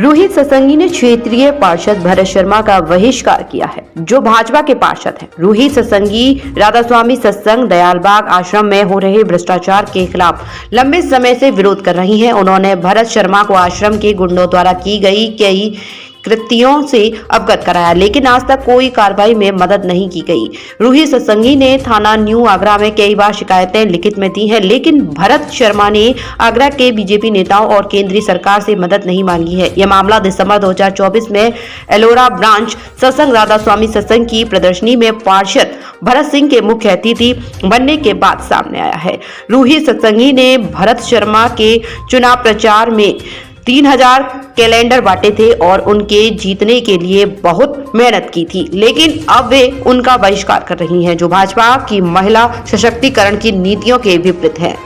रोहित सत्संगी ने क्षेत्रीय पार्षद भरत शर्मा का बहिष्कार किया है, जो भाजपा के पार्षद हैं। रोहित सत्संगी राधा स्वामी सत्संग दयालबाग आश्रम में हो रहे भ्रष्टाचार के खिलाफ लंबे समय से विरोध कर रही हैं। उन्होंने भरत शर्मा को आश्रम के गुंडों द्वारा की गई कई कृत्यों से अवगत कराया, लेकिन आज तक कोई कार्रवाई में मदद नहीं की गई। रोहित सत्संगी ने थाना न्यू आगरा में कई बार शिकायतें लिखित में दी हैं, लेकिन भरत शर्मा ने आगरा के बीजेपी नेताओं और केंद्रीय सरकार से मदद नहीं मांगी है। यह मामला दिसंबर 2024 में एलोरा ब्रांच सत्संग राधा स्वामी सत्संग की प्रदर्शनी में पार्षद भरत सिंह के मुख्य अतिथि बनने के बाद सामने आया है। रोहित सत्संगी ने भरत शर्मा के चुनाव प्रचार में 3000 कैलेंडर बांटे थे और उनके जीतने के लिए बहुत मेहनत की थी, लेकिन अब वे उनका बहिष्कार कर रही हैं, जो भाजपा की महिला सशक्तिकरण की नीतियों के विपरीत है।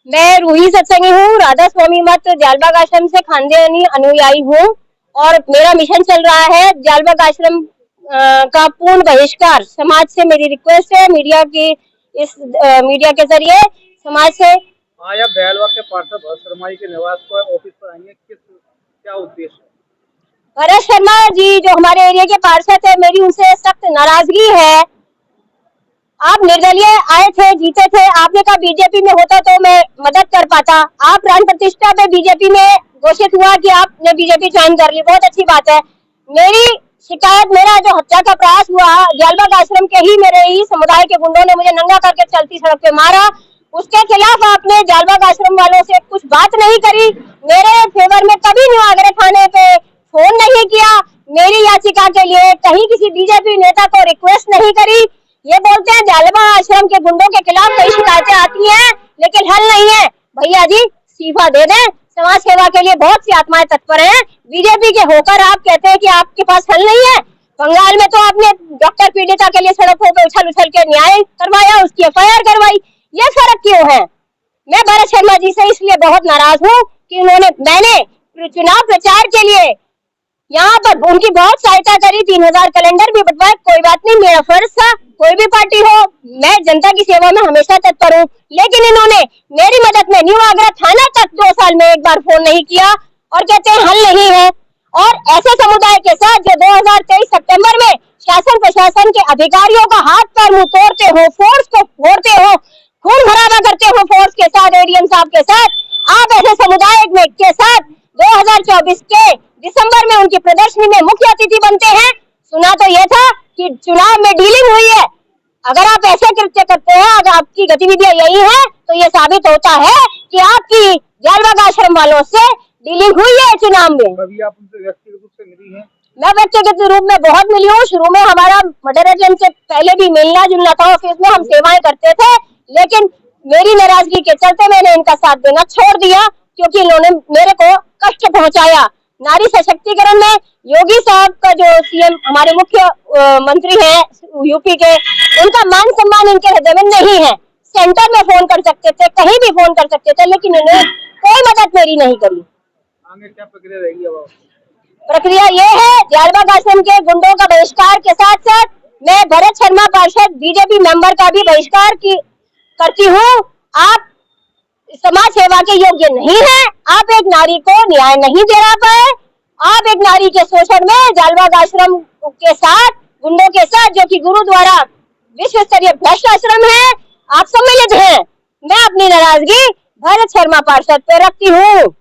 मैं रूही सत्संगी हूँ, राधा स्वामी मठ जालबाग आश्रम से खानदेनी अनुयायी हूँ और मेरा मिशन चल रहा है जालबाग आश्रम का पूर्ण बहिष्कार। समाज से मेरी रिक्वेस्ट है, मीडिया के जरिए समाज से। आज आप दयालबाग के पार्षद भरत शर्मा जी के निवास पर ऑफिस पर आएंगे, क्या उद्देश्य है? भरत शर्मा जी जो हमारे एरिया के पार्षद है, मेरी उनसे सख्त नाराजगी है। आप निर्दलीय आए थे, जीते थे, आपने कहा बीजेपी में होता तो मैं मदद कर पाता। आप प्राण प्रतिष्ठा पे बीजेपी में घोषित हुआ कि आपने बीजेपी ज्वाइन कर ली, बहुत अच्छी बात है। मेरी शिकायत, मेरा जो हत्या का प्रयास हुआ, जालबाग आश्रम के ही मेरे ही समुदाय के गुंडों ने मुझे नंगा करके चलती सड़क पे मारा, उसके खिलाफ आपने जालबाग आश्रम वालों से कुछ बात नहीं करी। मेरे फेवर में कभी न्यू आगरा थाने पे फोन नहीं किया, मेरी याचिका के लिए कहीं किसी बीजेपी नेता को रिक्वेस्ट नहीं करी। ये बोलते हैं जालबाग आश्रम के गुंडों के खिलाफ कई शिकायतें आती हैं, लेकिन हल नहीं है। भैया जी इस्तीफा दे दें, समाज सेवा के लिए बहुत सी आत्माएं तत्पर हैं। बीजेपी के होकर आप कहते हैं कि आपके पास हल नहीं है। बंगाल में तो आपने डॉक्टर पीड़िता के लिए सड़कों पे उछल उछल के न्याय करवाया, उसकी एफआईआर करवाई, ये फर्क क्यों है? मैं भरत शर्मा जी से इसलिए बहुत नाराज हूँ कि मैंने चुनाव प्रचार के लिए यहाँ पर उनकी बहुत सहायता करी, 3000 कैलेंडर भी बंटवाए, कोई बात नहीं, मेरा फर्ज था। कोई भी पार्टी हो, मैं जनता की सेवा में हमेशा तत्पर हूँ, लेकिन इन्होंने मेरी मदद में न्यू आगरा थाना तक 2 साल में एक बार फोन नहीं किया और कहते हैं हल नहीं है। और ऐसे समुदाय के साथ जो 2023 सितंबर में शासन प्रशासन के अधिकारियों का हाथ पैर मुंह तोड़ते हो, फोर्स को फोड़ते हो, खून खराबा करते हो फोर्स के साथ, एडीएम साहब के साथ, आप ऐसे समुदाय के साथ 2024 के दिसंबर में उनकी प्रदर्शनी में मुख्य अतिथि बनते हैं। सुना तो यह था कि चुनाव में डीलिंग हुई है। अगर आप ऐसे कृत्य करते हैं, अगर आपकी गतिविधियां यही है, तो ये साबित होता है कि आपकी जालबाग आश्रम वालों से डीलिंग हुई है चुनाव में। अभी आप उनसे व्यक्तिगत रूप से मिली हैं? मैं व्यक्तिगत रूप में बहुत मिली हूँ। शुरू में हमारा मॉडरेशन से पहले भी मिलना जुलना था, ऑफिस में हम सेवाएं करते थे, लेकिन मेरी नाराजगी के चलते मैंने इनका साथ देना छोड़ दिया, क्योंकि इन्होंने मेरे को कष्ट पहुंचाया। नारी सशक्तिकरण में योगी साहब का जो सीएम हमारे मुख्य मंत्री हैं यूपी के, उनका मान सम्मान इनके हृदय में नहीं है। सेंटर में फोन कर सकते थे, कहीं भी फोन कर सकते थे, लेकिन इन्होंने कोई मदद मेरी नहीं करी। आगे क्या प्रक्रिया रहेगी? अब प्रक्रिया ये है, जालबाग आश्रम के गुंडों का बहिष्कार के साथ साथ मैं भरत शर्मा पार्षद बीजेपी मेंबर का भी बहिष्कार करती हूँ। आप समाज सेवा के योग्य नहीं है, आप एक नारी को न्याय नहीं दिला पाए, आप एक नारी के शोषण में जालबाग आश्रम के साथ, गुंडों के साथ, जो कि गुरु द्वारा विश्व स्तरीय भ्रष्ट आश्रम है, आप सम्मिलित हैं। मैं अपनी नाराजगी भरत शर्मा पार्षद पे रखती हूँ।